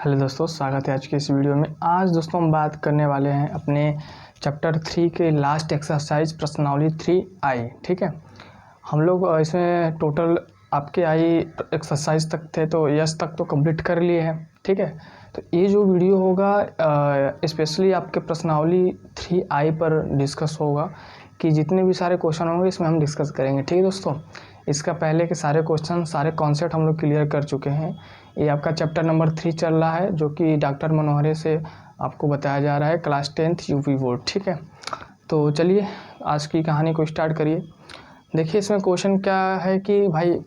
Hello दोस्तों, स्वागत है आज के इस वीडियो में। आज दोस्तों हम बात करने वाले हैं अपने चैप्टर 3 के लास्ट एक्सरसाइज प्रश्नावली 3I। ठीक है, हम लोग इसमें टोटल आपके आई एक्सरसाइज तक थे तो यस तक तो कंप्लीट कर लिए हैं। ठीक है, तो ये जो वीडियो होगा स्पेशली आपके प्रश्नावली 3I पर डिस्कस होगा कि जितने भी सारे क्वेश्चन होंगे इसमें हम डिस्कस करेंगे। ठीक है दोस्तों, इसका पहले के सारे क्वेश्चन सारे कॉन्सेप्ट हम लोग क्लियर कर चुके हैं। ये आपका चैप्टर नंबर 3 चल रहा है जो कि डॉक्टर मनोहरे से आपको बताया जा रहा है, क्लास 10th यूपी बोर्ड। ठीक है, तो चलिए आज की कहानी को स्टार्ट करिए। देखिए इसमें क्वेश्चन क्या है कि भाई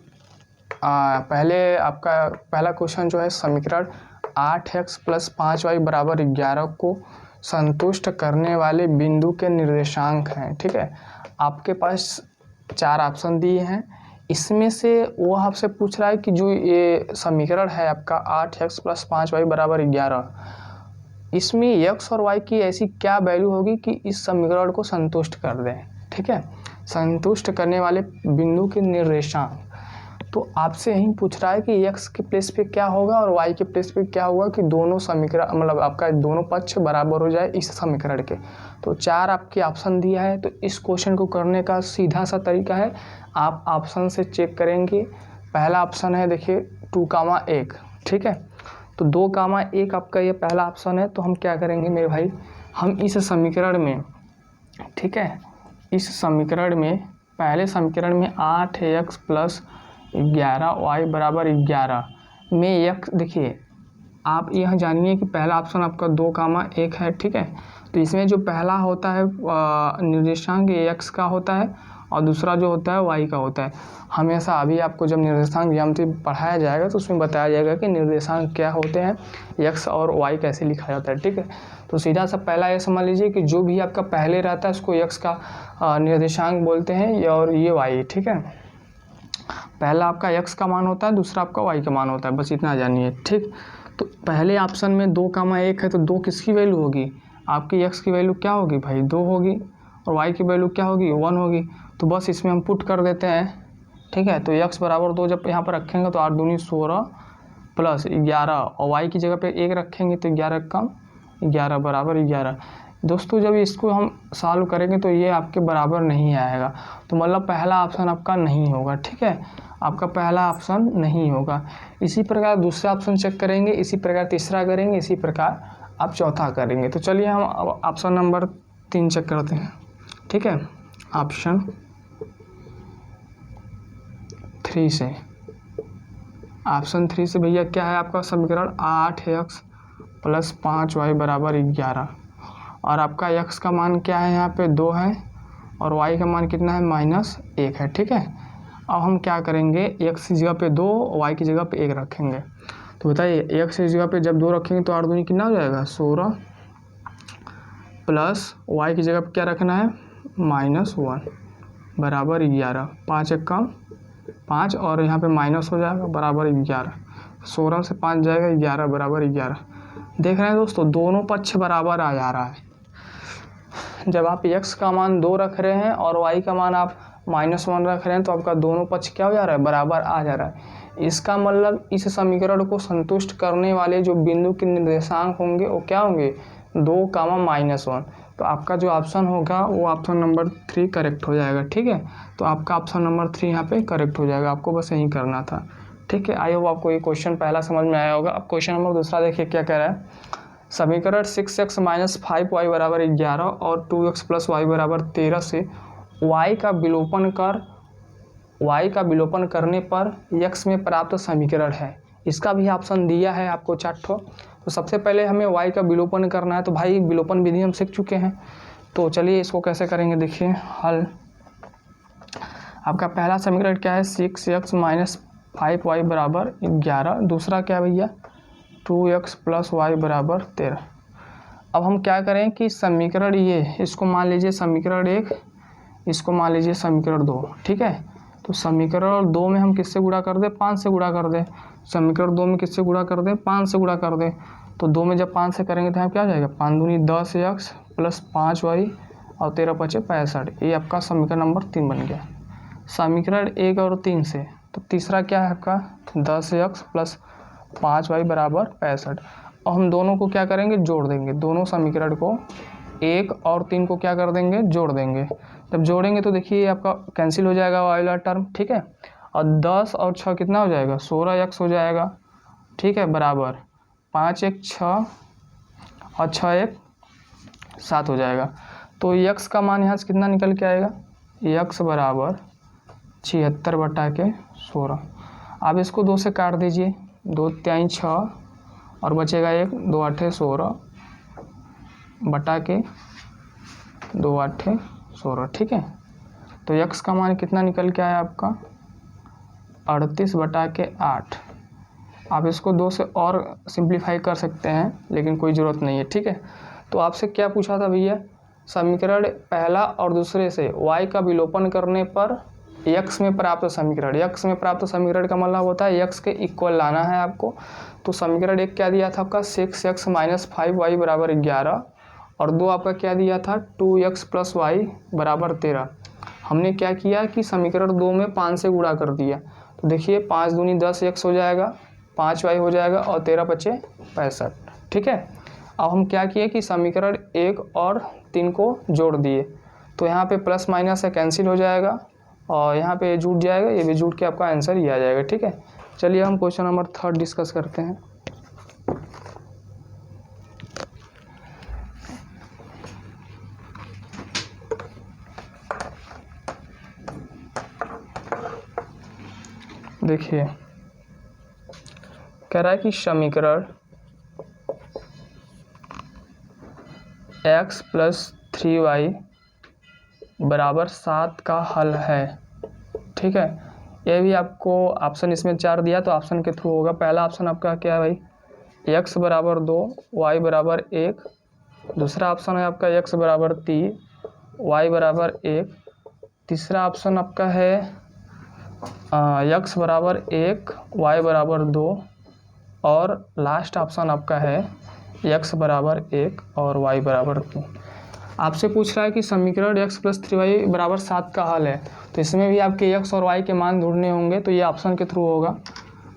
पहले आपका पहला क्वेश्चन जो है, समीकरण 8x + 5y = 11 को संतुष्ट करने वाले बिंदु के निर्देशांक हैं। ठीक है, आपके पास 4 ऑप्शन दिए हैं। इसमें से वो आपसे पूछ रहा है कि जो ये समीकरण है आपका 8x + 5y = 11, इसमें x और y की ऐसी क्या वैल्यू होगी कि इस समीकरण को संतुष्ट कर दें। ठीक है, संतुष्ट करने वाले बिंदु के निर्देशांक। तो आपसे यही पूछ रहा है कि x के प्लेस पे क्या होगा और y के प्लेस पे क्या होगा कि दोनों समीकरण मतलब आपका दोनों पक्ष बराबर हो जाए इस समीकरण के। तो 4 आपके ऑप्शन दिया है। तो इस क्वेश्चन को करने का सीधा सा तरीका है, आप ऑप्शन से चेक करेंगे। पहला ऑप्शन है देखिए 2,1। ठीक है, तो 2,1 आपका ये पहला ऑप्शन है। तो हम क्या करेंगे मेरे भाई, हम इस समीकरण में, ठीक है, इस समीकरण में पहले समीकरण में 8x + 11y = 11 में x, देखिए आप यह जानिए कि पहला ऑप्शन आपका 2,1 है। ठीक है, तो इसमें जो पहला होता है निर्देशांक x का होता है और दूसरा जो होता है y का होता है। हमेशा अभी आपको जब निर्देशांक ज्यामिति पढ़ाया जाएगा तो उसमें बताया जाएगा कि निर्देशांक क्या होते हैं, x और y कैसे लिखा जाता है। ठीक है, तो सीधा सा पहला ये समझ लीजिए कि जो भी आपका पहले रहता है उसको x का निर्देशांक बोलते हैं और ये y। ठीक है, पहला आपका x का मान होता है, दूसरा आपका y का मान होता है, बस इतना जानिए। ठीक, तो पहले ऑप्शन में 2,1 है तो 2 किसकी वैल्यू होगी, आपकी x की वैल्यू क्या होगी भाई, 2 होगी, और y की वैल्यू क्या होगी, 1 होगी। तो बस इसमें हम पुट कर देते हैं। ठीक है, तो x = 2 जब यहाँ पर रखेंगे तो 8 दूनी 16 + 11 और y की जगह पे 1 रखेंगे तो 11 कम 11 = 11। दोस्तों जब इसको हम सॉल्व करेंगे तो ये आपके बराबर नहीं आएगा, तो मतलब पहला ऑप्शन आपका नहीं होगा। ठीक है, आपका पहला ऑप्शन नहीं होगा। इसी प्रकार दूसरा ऑप्शन चेक करेंगे, इसी प्रकार तीसरा करेंगे, इसी प्रकार आप चौथा करेंगे। तो चलिए हम ऑप्शन नंबर 3 चेक करते हैं। ठीक है, ऑप्शन 3 से, ऑप्शन 3 से भैया क्या है आपका समीकरण 8x + 5y = 11 और आपका x का मान क्या है, यहाँ पे 2 है और y का मान कितना है, -1 है। ठीक है, अब हम क्या करेंगे, x की जगह पे 2, y की जगह पे 1 रखेंगे। तो बताइए x की जगह पे जब 2 रखेंगे तो 8 दूनी कितना हो जाएगा, 16 प्लस y की जगह पे क्या रखना है, -1 = 11। 5 1 कम 5 और यहाँ पे माइनस हो जाएगा बराबर 11। 16 से 5 जाएगा, 11 = 11। देख रहे हैं दोस्तों, दोनों पक्ष बराबर आ जा रहा है। जब आप x का मान 2 रख रहे हैं और y का मान आप -1 रख रहे हैं तो आपका दोनों पक्ष क्या हो जा रहा है, बराबर आ जा रहा है। इसका मतलब इस समीकरण को संतुष्ट करने वाले जो बिंदु के निर्देशांक होंगे वो क्या होंगे, 2, -1। तो आपका जो ऑप्शन होगा वो ऑप्शन नंबर 3 करेक्ट हो जाएगा। ठीक है, तो आपका ऑप्शन नंबर 3 यहाँ पे करेक्ट हो जाएगा, आपको बस यही करना था। ठीक है, आई होप आपको ये क्वेश्चन पहला समझ में आया होगा। अब क्वेश्चन नंबर दूसरा देखिए क्या कह रहा है, समीकरण 6x - 5y = 11 और 2x + y = 13 से y का विलोपन करने पर x में प्राप्त समीकरण है। इसका भी ऑप्शन दिया है आपको 4 ठो। तो सबसे पहले हमें y का विलोपन करना है, तो भाई विलोपन विधि हम सीख चुके हैं। तो चलिए इसको कैसे करेंगे, देखिए हल। आपका पहला समीकरण क्या है, 6x - 5y = 11, दूसरा क्या भैया 2x + y = 13। अब हम क्या करें कि समीकरण ये, इसको मान लीजिए समीकरण 1, इसको मान लीजिए समीकरण 2। ठीक है, तो समीकरण 2 में हम किससे गुणा कर दें, 5 से गुणा कर दें। समीकरण 2 में किससे गुणा कर दें, 5 से गुणा कर दें। तो 2 में जब 5 से करेंगे तो यहाँ क्या आ जाएगा, 5 दूनी 10x + 5y और 13 × 5 = 65। ये आपका समीकरण नंबर 3 बन गया। समीकरण 1 और 3 से, तो तीसरा क्या है आपका 10x + 5y बराबर 65। और हम दोनों को क्या करेंगे, जोड़ देंगे, दोनों समीकरण को 1 और 3 को क्या कर देंगे, जोड़ देंगे। जब जोड़ेंगे तो देखिए आपका कैंसिल हो जाएगा y वाला टर्म, ठीक है। और 10 और 6 कितना हो जाएगा, 16x हो जाएगा, ठीक है, बराबर 5 1 6 और 6 1 7 हो जाएगा। तो x का मान यहाँ से कितना निकल के आएगा, x बराबर 76/16। आप इसको 2 से काट दीजिए, 2 3 6 और बचेगा 1, 2 8 16 बटा के 2 8 16, ठीक है। तो x का मान कितना निकल के आया आपका 38/8। आप इसको 2 से और सिंप्लीफाई कर सकते हैं, लेकिन कोई ज़रूरत नहीं है, ठीक है। तो आपसे क्या पूछा था भैया, समीकरण पहला और दूसरे से y का विलोपन करने पर x में प्राप्त समीकरण, x में प्राप्त समीकरण का मतलब होता है x के इक्वल लाना है आपको। तो समीकरण एक क्या दिया था आपका 6x - 5y बराबर 11 और 2 आपका क्या दिया था 2x + y बराबर 13। हमने क्या किया कि समीकरण 2 में 5 से गुणा कर दिया। तो देखिए 5 दूनी 10 x हो जाएगा, 5y हो जाएगा और 13 बचे 65, ठीक है। अब हम क्या किए कि समीकरण 1 और 3 को जोड़ दिए। तो यहाँ पे प्लस माइनस है, कैंसिल हो जाएगा और यहाँ पे जुड़ जाएगा, ये भी जुड़ के आपका आंसर ये आ जाएगा, ठीक है। चलिए हम क्वेश्चन नंबर 3 डिस्कस करते हैं। देखिए कह रहा है कि समीकरण x + 3y बराबर 7 का हल है, ठीक है। ये भी आपको ऑप्शन इसमें 4 दिया तो ऑप्शन के थ्रू होगा। पहला ऑप्शन आपका क्या है भाई, x बराबर 2 y बराबर 1। दूसरा ऑप्शन है आपका x बराबर 3 y बराबर 1। तीसरा ऑप्शन आपका है x बराबर 1 y बराबर 2 और लास्ट ऑप्शन आपका है x बराबर 1 और y बराबर 2। आपसे पूछ रहा है कि समीकरण x + 3y बराबर 7 का हल है, तो इसमें भी आपके x और y के मान ढूंढने होंगे, तो ये ऑप्शन के थ्रू होगा।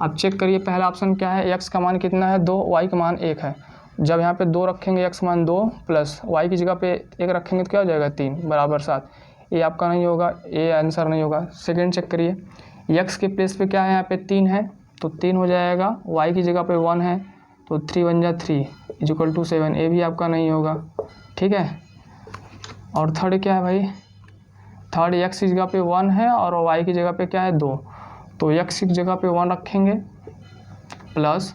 आप चेक करिए पहला ऑप्शन क्या है, x का मान कितना है 2, y का मान 1 है। जब यहाँ पे 2 रखेंगे x मान 2 प्लस y की जगह पे 1 रखेंगे तो क्या हो जाएगा 3 बराबर 7। ये आपका नहीं होगा, ये आंसर नहीं होगा। सेकेंड चेक करिए, x के प्लेस पे क्या है, यहाँ पे 3 है तो 3 हो जाएगा, y की जगह पे 1 है तो 3 बन जा 3 = 7, ये भी आपका नहीं होगा, ठीक है। और थर्ड क्या है भाई, थर्ड x की जगह पे 1 है और y की जगह पे क्या है 2, तो x की जगह पे 1 रखेंगे प्लस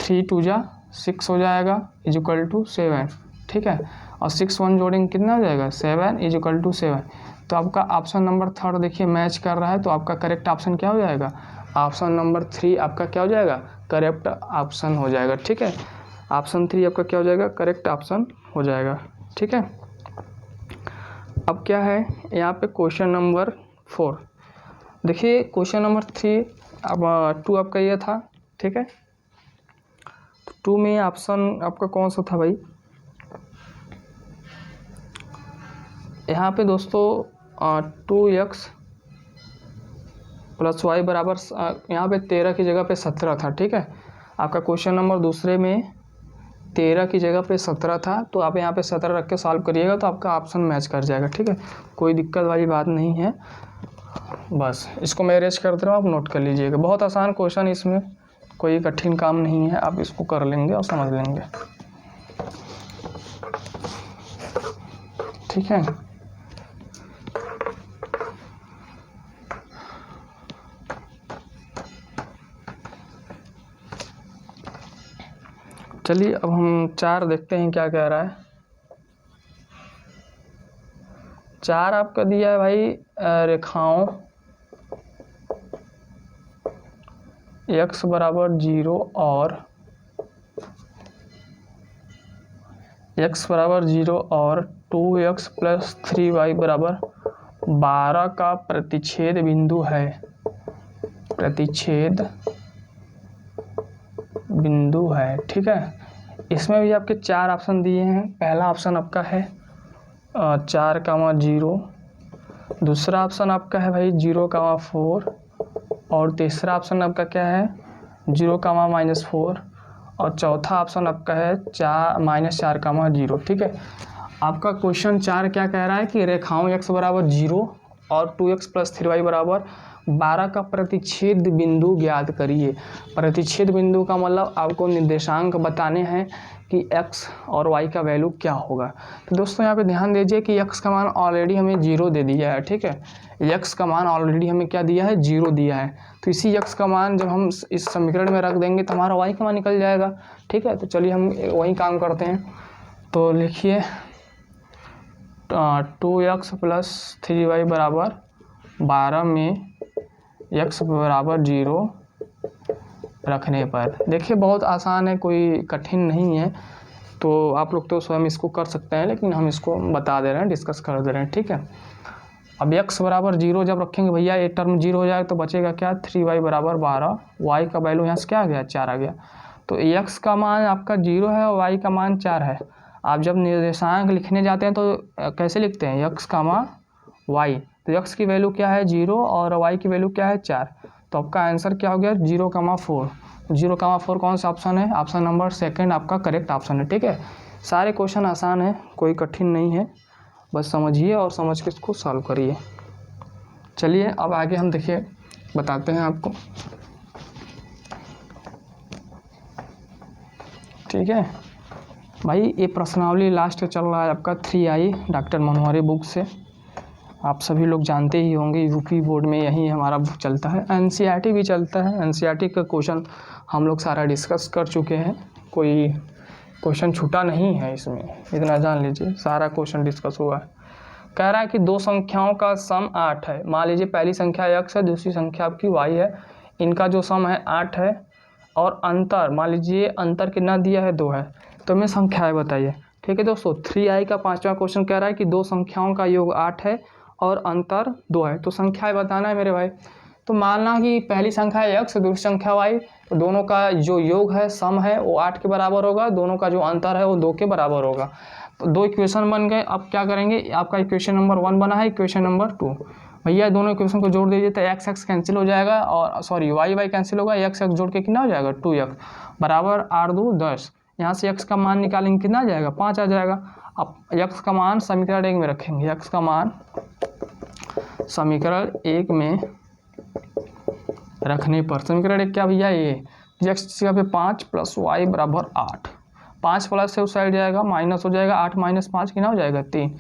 3 2 जा 6 हो जाएगा = 7, ठीक है। और 6 1 जोड़ेंगे कितना हो जाएगा 7 = 7। तो आपका ऑप्शन नंबर 3 देखिए मैच कर रहा है, तो आपका करेक्ट ऑप्शन क्या हो जाएगा, ऑप्शन नंबर 3 आपका क्या हो जाएगा, करेक्ट ऑप्शन हो जाएगा, ठीक है। ऑप्शन 3 आपका क्या हो जाएगा, करेक्ट ऑप्शन हो जाएगा, ठीक है। अब क्या है यहाँ पे क्वेश्चन नंबर 4। देखिए क्वेश्चन नंबर 3 अब 2 आपका ये था, ठीक है। 2 में ऑप्शन आपका कौन सा था भाई, यहाँ पे दोस्तों 2x + y बराबर यहाँ पे 13 की जगह पे 17 था, ठीक है। आपका क्वेश्चन नंबर दूसरे में 13 की जगह पे 17 था, तो आप यहाँ पे 17 रख के सॉल्व करिएगा तो आपका ऑप्शन मैच कर जाएगा, ठीक है। कोई दिक्कत वाली बात नहीं है, बस इसको मैं अरेंज कर दे रहा हूँ, आप नोट कर लीजिएगा। बहुत आसान क्वेश्चन, इसमें कोई कठिन काम नहीं है, आप इसको कर लेंगे और समझ लेंगे, ठीक है। चलिए अब हम 4 देखते हैं क्या कह रहा है। 4 आपका दिया है भाई रेखाओं x बराबर 0 और x बराबर 0 और 2x + 3y बराबर 12 का प्रतिच्छेद बिंदु है, प्रतिच्छेद बिंदु है, ठीक है। इसमें भी आपके 4 ऑप्शन दिए हैं। पहला ऑप्शन आपका है 4,0, दूसरा ऑप्शन आपका है भाई 0,4 और तीसरा ऑप्शन आपका क्या है 0, -4 और चौथा ऑप्शन आपका है -4, 0। ठीक है, आपका क्वेश्चन 4 क्या कह रहा है कि रेखाओं x बराबर 0 और 2x + 3y बराबर 12 का प्रतिच्छेद बिंदु ज्ञात करिए। प्रतिच्छेद बिंदु का मतलब आपको निर्देशांक बताने हैं कि x और y का वैल्यू क्या होगा। तो दोस्तों यहाँ पे ध्यान दीजिए कि x का मान ऑलरेडी हमें 0 दे दिया है। ठीक है, x का मान ऑलरेडी हमें क्या दिया है, 0 दिया है। तो इसी x का मान जब हम इस समीकरण में रख देंगे तो हमारा y का मान निकल जाएगा। ठीक है, तो चलिए हम वही काम करते हैं। तो लिखिए 2x + 3y बराबर 12 में x बराबर 0 रखने पर। देखिए बहुत आसान है, कोई कठिन नहीं है। तो आप लोग तो स्वयं इसको कर सकते हैं, लेकिन हम इसको बता दे रहे हैं, डिस्कस कर दे रहे हैं। ठीक है, अब x बराबर 0 जब रखेंगे भैया, ये टर्म 0 हो जाएगा तो बचेगा क्या, 3y बराबर 12। y का वैल्यू यहाँ से क्या आ गया, 4 आ गया। तो x का मान आपका 0 है और y का मान 4 है। आप जब निर्देशांक लिखने जाते हैं तो कैसे लिखते हैं, x, y। तो x की वैल्यू क्या है, 0 और y की वैल्यू क्या है, 4। तो आपका आंसर क्या हो गया, 0,4। 0,4 कौन सा ऑप्शन है, ऑप्शन नंबर 2 आपका करेक्ट ऑप्शन है। ठीक है, सारे क्वेश्चन आसान है, कोई कठिन नहीं है, बस समझिए और समझ के इसको सॉल्व करिए। चलिए अब आगे हम देखिए बताते हैं आपको। ठीक है भाई, ये प्रश्नावली लास्ट चल रहा है आपका 3I डॉक्टर मनोहरी बुक से। आप सभी लोग जानते ही होंगे, यूपी बोर्ड में यही हमारा बुक चलता है। NCERT भी चलता है, NCERT का क्वेश्चन हम लोग सारा डिस्कस कर चुके हैं, कोई क्वेश्चन छूटा नहीं है इसमें, इतना जान लीजिए, सारा क्वेश्चन डिस्कस हुआ है। कह रहा है कि दो संख्याओं का सम 8 है। मान लीजिए पहली संख्या x है, दूसरी संख्या आपकी y है, इनका जो सम है 8 है और अंतर, मान लीजिए अंतर कितना दिया है, 2 है। तो हमें संख्याएं बताइए। ठीक है दोस्तों, 3I का 5वां क्वेश्चन कह रहा है कि दो संख्याओं का योग 8 है और अंतर 2 है, तो संख्याएं बताना है मेरे भाई। तो मानना कि पहली संख्या है x, दूसरी संख्या y, तो दोनों का जो योग है, सम है, वो 8 के बराबर होगा, दोनों का जो अंतर है वो 2 के बराबर होगा। तो दो इक्वेशन बन गए। अब क्या करेंगे, आपका इक्वेशन नंबर 1 बना है, इक्वेशन नंबर 2। भैया दोनों इक्वेशन को जोड़ दीजिए तो x कैंसिल हो जाएगा और सॉरी y कैंसिल होगा, x जोड़ के कितना हो जाएगा, 2x बराबर 8 2 10। यहाँ से x का मान निकालेंगे, कितना आ जाएगा, 5 आ जाएगा। अब x का मान समीकरण 1 में रखेंगे, x का मान समीकरण 1 में रखने पर, समीकरण 1 क्या भैया, ये x पे 5 + y बराबर 8। 5 प्लस से उस साइड जाएगा, माइनस हो जाएगा, 8 - 5 कितना हो जाएगा, 3।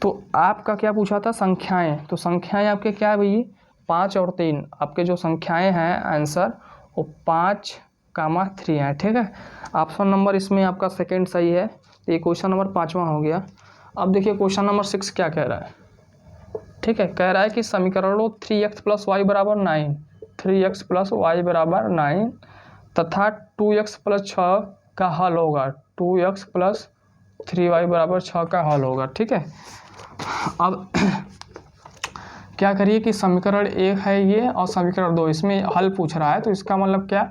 तो आपका क्या पूछा था, संख्याएं। तो संख्याएं आपके क्या है भैया, 5 और 3। आपके जो संख्याएं हैं आंसर वो 5, 3 है। ठीक है, ऑप्शन नंबर इसमें आपका सेकंड सही है। तो ये क्वेश्चन नंबर 5वां हो गया। अब देखिए क्वेश्चन नंबर 6 क्या कह रहा है। ठीक है, कह रहा है कि समीकरणों 3x + y बराबर 9, 3x + y बराबर 9 तथा 2x + 6 का हल होगा, 2x + 3y बराबर 6 का हल होगा। ठीक है, अब क्या करिए कि समीकरण 1 है ये और समीकरण 2, इसमें हल पूछ रहा है। तो इसका मतलब क्या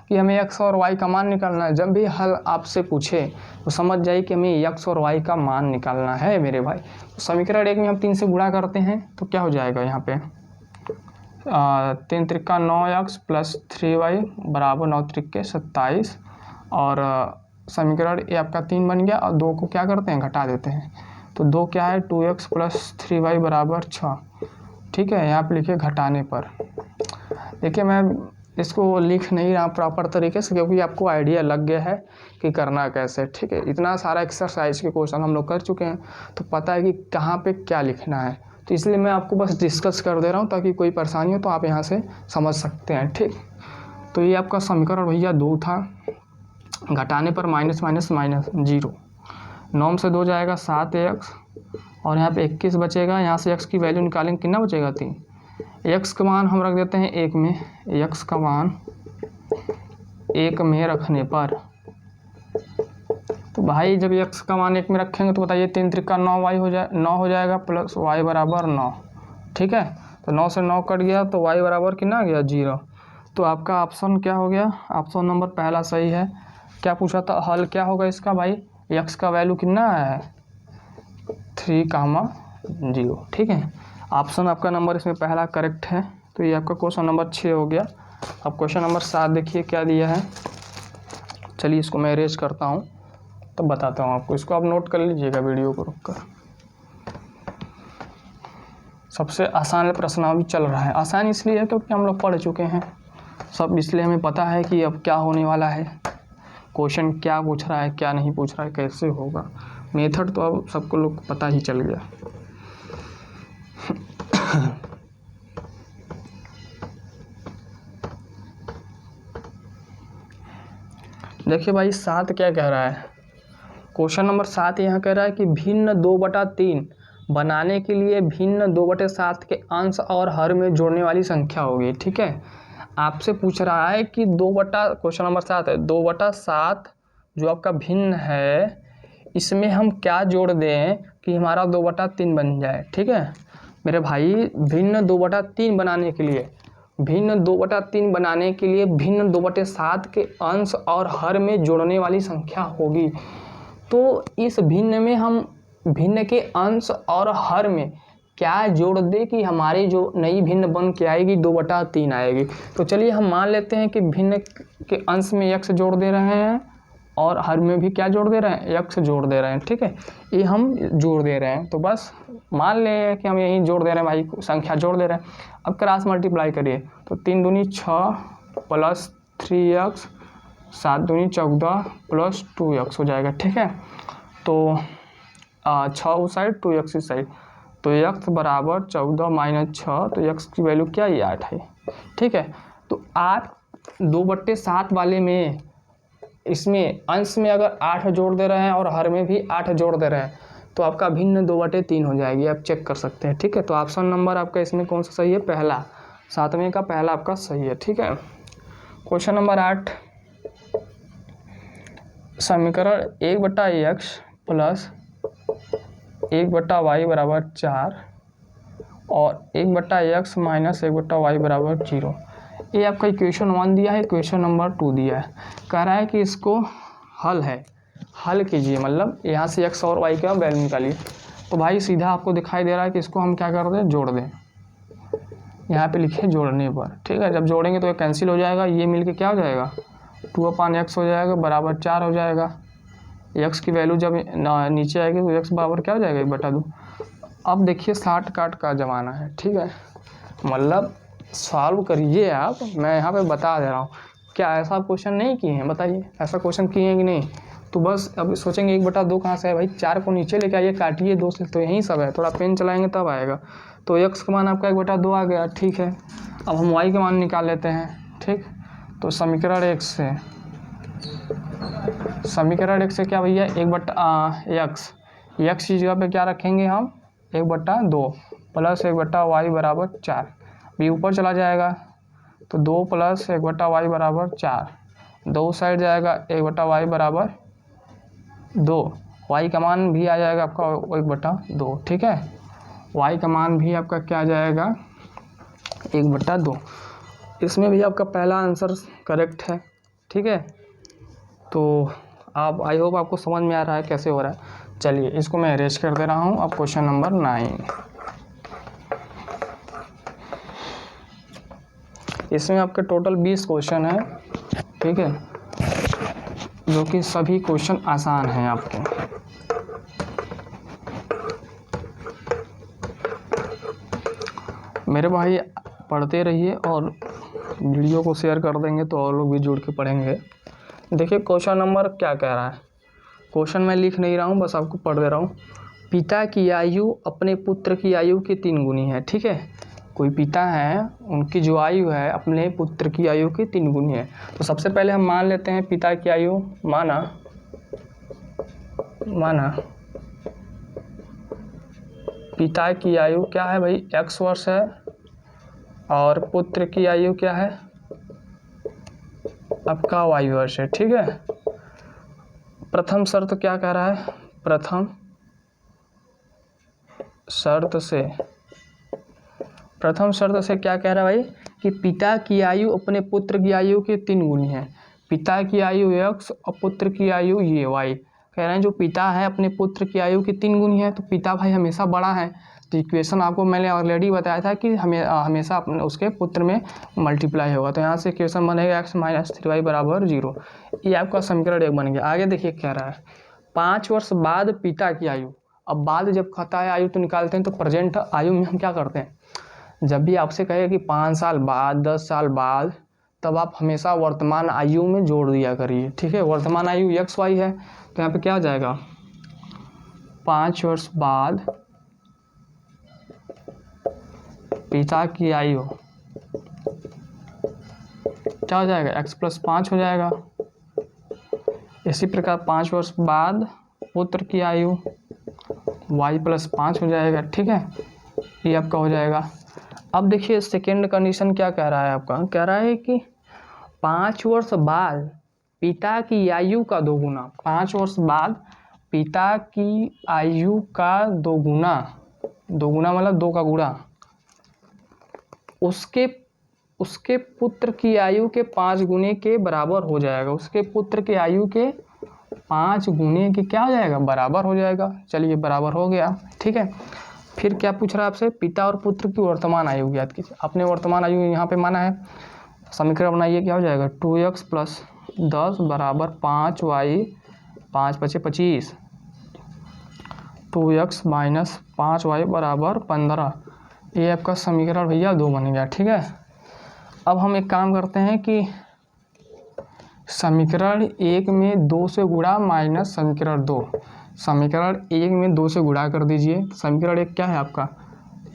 कि हमें x और y का मान निकालना है। जब भी हल आपसे पूछे तो समझ जाइए कि हमें x और y का मान निकालना है मेरे भाई। तो समीकरण 1 में हम 3 से गुणा करते हैं तो क्या हो जाएगा, यहाँ पे 3 त्रिका 9x + 3y बराबर 9 त्रिके 27। और समीकरण ये आपका 3 बन गया और 2 को क्या करते हैं, घटा देते हैं। तो 2 क्या है, 2x + 3y बराबर 6। ठीक है, यहाँ पे लिखिए घटाने पर। देखिए मैं इसको लिख नहीं रहा प्रॉपर तरीके से, क्योंकि आपको आइडिया लग गया है कि करना कैसे। ठीक है, इतना सारा एक्सरसाइज के क्वेश्चन हम लोग कर चुके हैं, तो पता है कि कहाँ पे क्या लिखना है। तो इसलिए मैं आपको बस डिस्कस कर दे रहा हूँ, ताकि कोई परेशानी हो तो आप यहाँ से समझ सकते हैं। ठीक, तो ये आपका समीकरण भैया 2 था, घटाने पर -0। 9 से 2 जाएगा 7x और यहाँ पे 21 बचेगा। यहाँ से x की वैल्यू निकालेंगे, कितना बचेगा, 3। x का मान हम रख देते हैं 1 में, x का मान 1 में रखने पर, तो भाई जब x का मान 1 में रखेंगे तो बताइए 3 त्रिका 9y हो जाए, 9 हो जाएगा प्लस y बराबर 9। ठीक है, तो 9 से 9 कट गया तो y बराबर कितना आ गया, 0। तो आपका ऑप्शन क्या हो गया, ऑप्शन नंबर पहला सही है। क्या पूछा था, हल क्या होगा इसका भाई, x का वैल्यू कितना आया है, 3,0। ठीक है, ऑप्शन आपका नंबर इसमें पहला करेक्ट है। तो ये आपका क्वेश्चन नंबर 6 हो गया। अब क्वेश्चन नंबर 7 देखिए क्या दिया है। चलिए इसको मैं अरेंज करता हूँ तो बताता हूँ आपको। इसको आप नोट कर लीजिएगा वीडियो को रुककर। सबसे आसान प्रश्नावली चल रहा है। आसान इसलिए है क्योंकि हम लोग पढ़ चुके हैं सब, इसलिए हमें पता है कि अब क्या होने वाला है, क्वेश्चन क्या पूछ रहा है, क्या नहीं पूछ रहा है, कैसे होगा। मेथड तो अब सबको लोग पता ही चल गया। देखिए भाई 7 क्या कह रहा है। क्वेश्चन नंबर 7 यहाँ कह रहा है कि भिन्न 2/3 बनाने के लिए भिन्न 2/7 के अंश और हर में जोड़ने वाली संख्या होगी। ठीक है, आपसे पूछ रहा है कि क्वेश्चन नंबर 7 है 2/7 जो आपका भिन्न है, इसमें हम क्या जोड़ दें कि हमारा 2/3 बन जाए। ठीक है मेरे भाई, भिन्न 2/3 बनाने के लिए भिन्न 2/7 के अंश और हर में जोड़ने वाली संख्या होगी। तो इस भिन्न में हम भिन्न के अंश और हर में क्या जोड़ दे कि हमारी जो नई भिन्न बन के आएगी 2/3 आएगी। तो चलिए हम मान लेते हैं कि भिन्न के अंश में x जोड़ दे रहे हैं और हर में भी क्या जोड़ दे रहे हैं, x जोड़ दे रहे हैं। ठीक है, ये हम जोड़ दे रहे हैं, तो बस मान लें कि हम यही जोड़ दे रहे हैं भाई, संख्या जोड़ दे रहे हैं। अब क्रॉस मल्टीप्लाई करिए तो 3 दूनी 6 प्लस 3x 7 दूनी 14 प्लस 2x हो जाएगा। ठीक है, तो 6 उस साइड 2x इस साइड, तो x बराबर 14 माइनस 6, तो x की वैल्यू क्या है 8 है। ठीक है, तो 8 2/7 वाले में इसमें अंश में अगर 8 जोड़ दे रहे हैं और हर में भी 8 जोड़ दे रहे हैं तो आपका भिन्न 2/3 हो जाएगी। आप चेक कर सकते हैं। ठीक है, तो ऑप्शन नंबर आपका इसमें कौन सा सही है, पहला, 7वें का पहला आपका सही है। ठीक है, क्वेश्चन नंबर 8, समीकरण 1/x प्लस 1/y बराबर 4 और 1/x माइनस 1/y बराबर 0, ये आपका इक्वेशन 1 दिया है। इक्वेशन नंबर 2 दिया है, कह रहा है कि इसको हल कीजिए, मतलब यहाँ से x और y का वैल्यू निकालिए। तो भाई सीधा आपको दिखाई दे रहा है कि इसको हम क्या कर दें, जोड़ दें। यहाँ पे लिखे जोड़ने पर। ठीक है, जब जोड़ेंगे तो ये कैंसिल हो जाएगा, ये मिलके क्या हो जाएगा 2/x हो जाएगा बराबर 4 हो जाएगा। x की वैल्यू जब नीचे आएगी तो x बराबर क्या हो जाएगा 1/2। अब देखिए शॉर्ट कट का ज़माना है। ठीक है, मतलब सॉल्व करिए आप, मैं यहाँ पे बता दे रहा हूँ। क्या ऐसा क्वेश्चन नहीं किए हैं, बताइए ऐसा क्वेश्चन किए हैं कि नहीं। तो बस अब सोचेंगे 1/2 कहाँ से है भाई, 4 को नीचे लेके आइए, काटिए 2 से, तो यही सब है। थोड़ा पेन चलाएंगे तब आएगा। तो x का मान आपका 1/2 आ गया। ठीक है, अब हम y का मान निकाल लेते हैं। ठीक, तो समीकरण 1 से क्या भैया 1/x की जगह पे क्या रखेंगे हम 1/2 प्लस 1/y बराबर 4, भी ऊपर चला जाएगा तो 2 प्लस 1/y बराबर 4, 2 साइड जाएगा 1/y बराबर 2, y का मान भी आ जाएगा आपका 1/2। ठीक है, y का मान भी आपका क्या आ जाएगा 1/2। इसमें भी आपका पहला आंसर करेक्ट है। ठीक है, तो आप आई होप आपको समझ में आ रहा है कैसे हो रहा है। चलिए इसको मैं अरेंज कर दे रहा हूँ। अब क्वेश्चन नंबर 9, इसमें आपके टोटल 20 क्वेश्चन है। ठीक है, जो कि सभी क्वेश्चन आसान हैं आपके। मेरे भाई पढ़ते रहिए और वीडियो को शेयर कर देंगे तो और लोग भी जुड़ के पढ़ेंगे। देखिए क्वेश्चन नंबर क्या कह रहा है, क्वेश्चन मैं लिख नहीं रहा हूँ, बस आपको पढ़ दे रहा हूँ। पिता की आयु अपने पुत्र की आयु के 3 गुनी है। ठीक है, कोई पिता है, उनकी जो आयु है अपने पुत्र की आयु की 3 गुनी है। तो सबसे पहले हम मान लेते हैं पिता की आयु, माना पिता की आयु क्या है भाई x वर्ष है और पुत्र की आयु क्या है आपका y वर्ष है। ठीक है, प्रथम शर्त क्या कह रहा है, प्रथम शर्त से क्या कह रहा है भाई कि पिता की आयु अपने पुत्र की आयु के 3 गुनी है। पिता की आयु x और पुत्र की आयु ये y, कह रहे हैं जो पिता है अपने पुत्र की आयु की 3 गुनी है। तो पिता भाई हमेशा बड़ा है, तो इक्वेशन आपको मैंने ऑलरेडी बताया था कि हमेशा अपने उसके पुत्र में मल्टीप्लाई होगा। तो यहाँ से इक्वेशन बनेगा x माइनस 3y बराबर 0। ये आपका समीकरण 1 बन गया। आगे देखिए क्या रहा है, 5 वर्ष बाद पिता की आयु। अब बाद जब खाता है आयु तो निकालते हैं, तो प्रेजेंट आयु में हम क्या करते हैं, जब भी आपसे कहे कि 5 साल बाद 10 साल बाद, तब आप हमेशा वर्तमान आयु में जोड़ दिया करिए। ठीक है, वर्तमान आयु XY है, तो यहाँ पे क्या हो जाएगा, 5 वर्ष बाद पिता की आयु क्या हो जाएगा, x + 5 हो जाएगा। इसी प्रकार 5 वर्ष बाद पुत्र की आयु y + 5 हो जाएगा। ठीक है, ये आपका हो जाएगा। अब देखिए सेकेंड कंडीशन क्या कह रहा है आपका, कह रहा है कि 5 वर्ष बाद पिता की आयु का 2 गुना। 5 वर्ष बाद पिता की आयु का 2 गुना, 2 गुना मतलब 2 का गुणा, उसके पुत्र की आयु के 5 गुने के बराबर हो जाएगा। उसके पुत्र की आयु के 5 गुने के क्या हो जाएगा, बराबर हो जाएगा। चलिए बराबर हो गया। ठीक है, फिर क्या पूछ रहा है आपसे, पिता और पुत्र की वर्तमान आयु ज्ञात कीजिए। अपने वर्तमान आयु यहाँ पे माना है, समीकरण बनाइए। क्या हो जाएगा, 2x + 10 बराबर 5y, 5 × 5 = 25, 2x - 5y बराबर 15। ये आपका समीकरण भैया 2 बन गया। ठीक है, अब हम एक काम करते हैं कि समीकरण 1 में 2 से गुणा माइनस समीकरण 2, समीकरण 1 में 2 से गुणा कर दीजिए। समीकरण 1 क्या है आपका,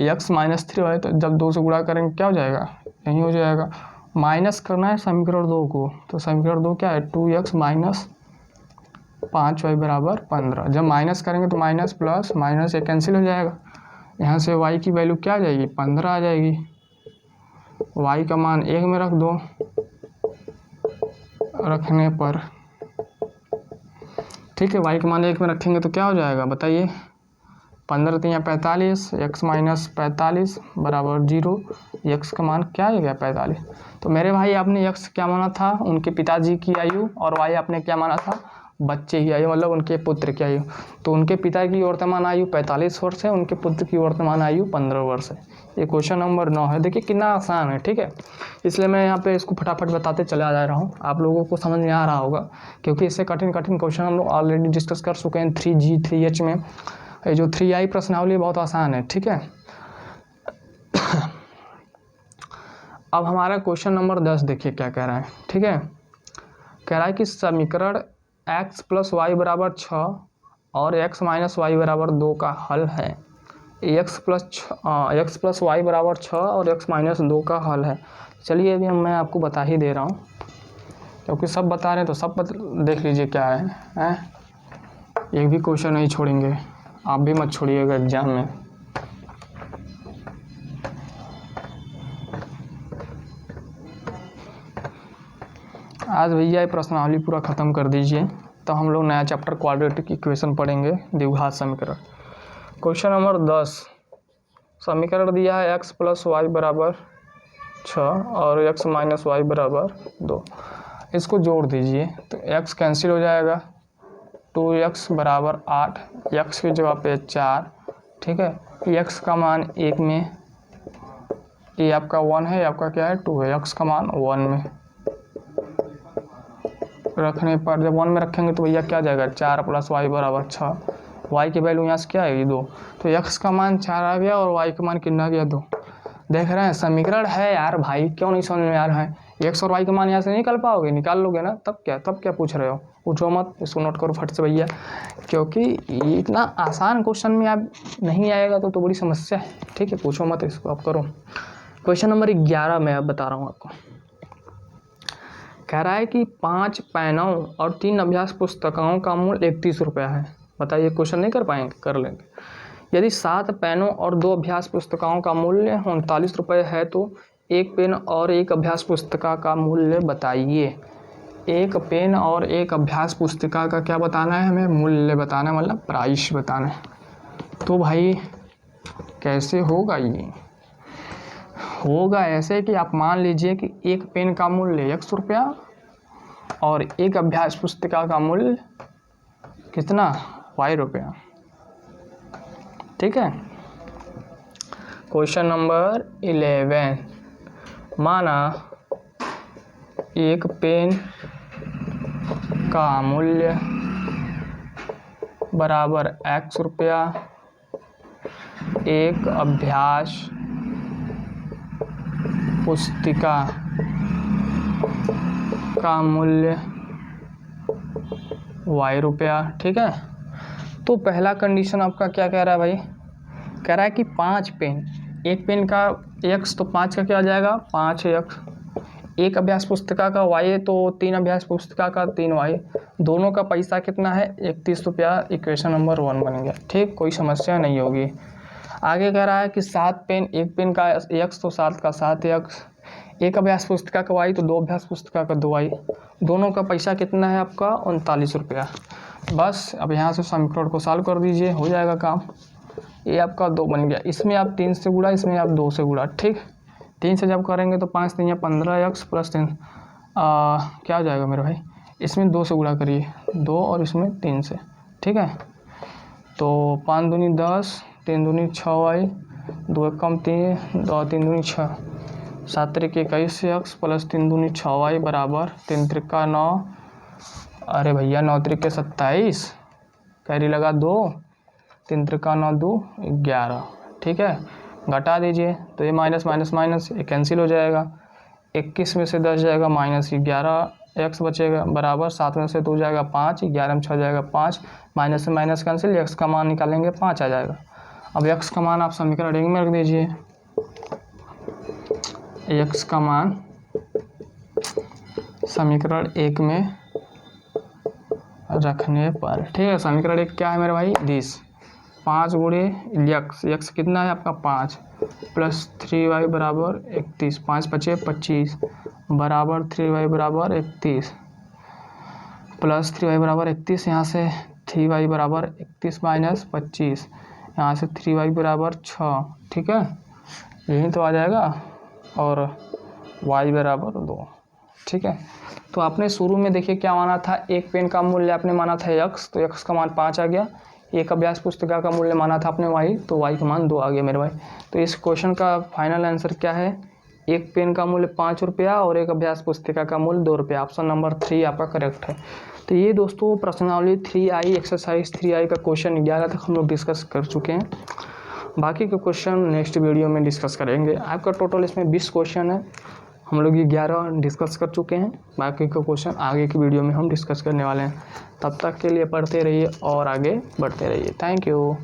x - 3y, तो जब 2 से गुणा करेंगे क्या हो जाएगा, यही हो जाएगा। माइनस करना है समीकरण 2 को, तो समीकरण 2 क्या है, 2x - 5y बराबर 15। जब माइनस करेंगे तो माइनस प्लस माइनस ये कैंसिल हो जाएगा। यहाँ से y की वैल्यू क्या आ जाएगी, 15 आ जाएगी। y का मान 1 में रख दो, रखने पर ठीक है, y का मान 1 में रखेंगे तो क्या हो जाएगा बताइए, 15 × 3 = 45, x - 45 बराबर 0। x का मान क्या आ गया, 45। तो मेरे भाई आपने x क्या माना था, उनके पिताजी की आयु, और y आपने क्या माना था, बच्चे की आयु, मतलब उनके पुत्र की आयु। तो उनके पिता की वर्तमान आयु 45 वर्ष है, उनके पुत्र की वर्तमान आयु 15 वर्ष है। ये क्वेश्चन नंबर 9 है। देखिए कितना आसान है। ठीक है, इसलिए मैं यहाँ पे इसको फटाफट बताते चला जा रहा हूँ, आप लोगों को समझ में आ रहा होगा, क्योंकि इससे कठिन क्वेश्चन हम लोग ऑलरेडी डिस्कस कर चुके हैं 3G 3H में। ये जो 3I प्रश्नावली बहुत आसान है। ठीक है, अब हमारा क्वेश्चन नंबर 10 देखिए क्या कह रहा है। ठीक है, कह रहा है कि समीकरण x + y बराबर 6 और x - y बराबर 2 का हल है। x + y बराबर 6 और x - 2 का हल है। चलिए अभी मैं आपको बता ही दे रहा हूँ, क्योंकि सब बता रहे हैं तो सब देख लीजिए क्या है? एक भी क्वेश्चन नहीं छोड़ेंगे, आप भी मत छोड़िएगा एग्जाम में। आज भैया ये प्रश्नावली पूरा ख़त्म कर दीजिए, तो हम लोग नया चैप्टर क्वाड्रेटिक इक्वेशन पढ़ेंगे, द्विघात समीकरण। क्वेश्चन नंबर 10, समीकरण दिया है x + y बराबर 6 और x - y बराबर 2। इसको जोड़ दीजिए तो x कैंसिल हो जाएगा, 2x बराबर 8, x की जगह पे 4। ठीक है, x का मान 1 में, ये आपका 1 है, आपका क्या है 2 है, x का मान 1 में रखने पर, जब 1 में रखेंगे तो भैया क्या आ जाएगा, 4 + y बराबर 6। y की वैल्यू यहाँ से क्या आएगी 2, तो x का मान 4 आ गया और y का मान कितना आ गया 2। देख रहे हैं समीकरण है यार भाई, क्यों नहीं समझ में आ रहा है। x और y का मान यहाँ से नहीं निकाल पाओगे, निकाल लोगे ना, तब क्या पूछ रहे हो, पूछो मत, इसको नोट करो फट से भैया, क्योंकि इतना आसान क्वेश्चन में आप नहीं आएगा तो बड़ी समस्या है। ठीक है, पूछो मत, इसको आप करो। क्वेश्चन नंबर 11 मैं अब बता रहा हूँ आपको। कह रहा है कि 5 पेनों और 3 अभ्यास पुस्तकों का मूल्य 31 रुपया है। बताइए, क्वेश्चन नहीं कर पाएंगे, कर लेंगे। यदि 7 पेनों और 2 अभ्यास पुस्तकों का मूल्य 39 रुपये है तो एक पेन और एक अभ्यास पुस्तिका का मूल्य बताइए। एक पेन और एक अभ्यास पुस्तिका का क्या बताना है हमें, मूल्य बताना है, मतलब प्राइस बताना है। तो भाई कैसे होगा, ये होगा ऐसे कि आप मान लीजिए कि एक पेन का मूल्य 100 रुपया और एक अभ्यास पुस्तिका का मूल्य कितना, 5 रुपया। ठीक है, क्वेश्चन नंबर 11, माना एक पेन का मूल्य बराबर x रुपया, एक अभ्यास पुस्तिका का मूल्य y रुपया। ठीक है, तो पहला कंडीशन आपका क्या कह रहा है भाई, कह रहा है कि 5 पेन, एक पेन का x तो 5 का क्या आ जाएगा 5x, एक अभ्यास पुस्तिका का y तो 3 अभ्यास पुस्तिका का 3y, दोनों का पैसा कितना है 31 रुपया। इक्वेशन नंबर 1 बन गया। ठीक, कोई समस्या नहीं होगी। आगे कह रहा है कि 7 पेन, एक पेन का x तो 7 का 7x, एक अभ्यास पुस्तिका का y तो 2 अभ्यास पुस्तिका का 2y, दोनों का पैसा कितना है आपका 39 रुपया। बस अब यहाँ से समीकरण को सॉल्व कर दीजिए, हो जाएगा काम। ये आपका 2 बन गया, इसमें आप 3 से गुणा, इसमें आप 2 से गुणा। ठीक, 3 से जब करेंगे तो 5 3 15x प्लस 3 क्या हो जाएगा मेरे भाई, इसमें 2 से गुणा करिए 2 और इसमें 3 से। ठीक है, तो 5 दूनी 10, 3 दूनी 6y, 2 कम 3, 2 3 दूनी 6, 7 त्रिक 21x प्लस 3 दूनी 6y बराबर 3 त्रिका 9, अरे भैया 9 त्रिक 27, कैरी लगा 2, 3 त्रिका 9 2 11। ठीक है, घटा दीजिए तो ये माइनस माइनस माइनस ये कैंसिल हो जाएगा, 21 में से 10 जाएगा माइनस 11x बचेगा बराबर 7 में से 2 जाएगा 5, 11 में 6 जाएगा 5, माइनस से माइनस कैंसिल, x का मान निकालेंगे 5 आ जाएगा। अब x का मान आप समीकरण 1 में रख दीजिए, x का मान समीकरण 1 में रखने पर, ठीक है, समीकरण 1 क्या है मेरे भाई 20, 5 गुणे x कितना है आपका 5 प्लस 3y बराबर 31, 5 बचे 25 बराबर 3y बराबर 31 प्लस 3y बराबर 31, यहाँ से 3y बराबर 31 माइनस 25, यहाँ से 3y बराबर 6। ठीक है, यही तो आ जाएगा, और y बराबर 2। ठीक है, तो आपने शुरू में देखिए क्या माना था, एक पेन का मूल्य आपने माना था x, तो x का मान 5 आ गया, एक अभ्यास पुस्तिका का मूल्य माना था आपने y, तो y का मान 2 आ गया मेरे भाई। तो इस क्वेश्चन का फाइनल आंसर क्या है, एक पेन का मूल्य 5 रुपया और एक अभ्यास पुस्तिका का मूल्य 2 रुपया। ऑप्शन नंबर 3 आपका करेक्ट है। तो ये दोस्तों प्रश्नावली 3i एक्सरसाइज 3i का क्वेश्चन 11 तक हम लोग डिस्कस कर चुके हैं, बाकी के क्वेश्चन नेक्स्ट वीडियो में डिस्कस करेंगे। आपका टोटल इसमें 20 क्वेश्चन है, हम लोग ये 11 डिस्कस कर चुके हैं, बाकी के क्वेश्चन आगे की वीडियो में हम डिस्कस करने वाले हैं। तब तक के लिए पढ़ते रहिए और आगे बढ़ते रहिए। Thank you.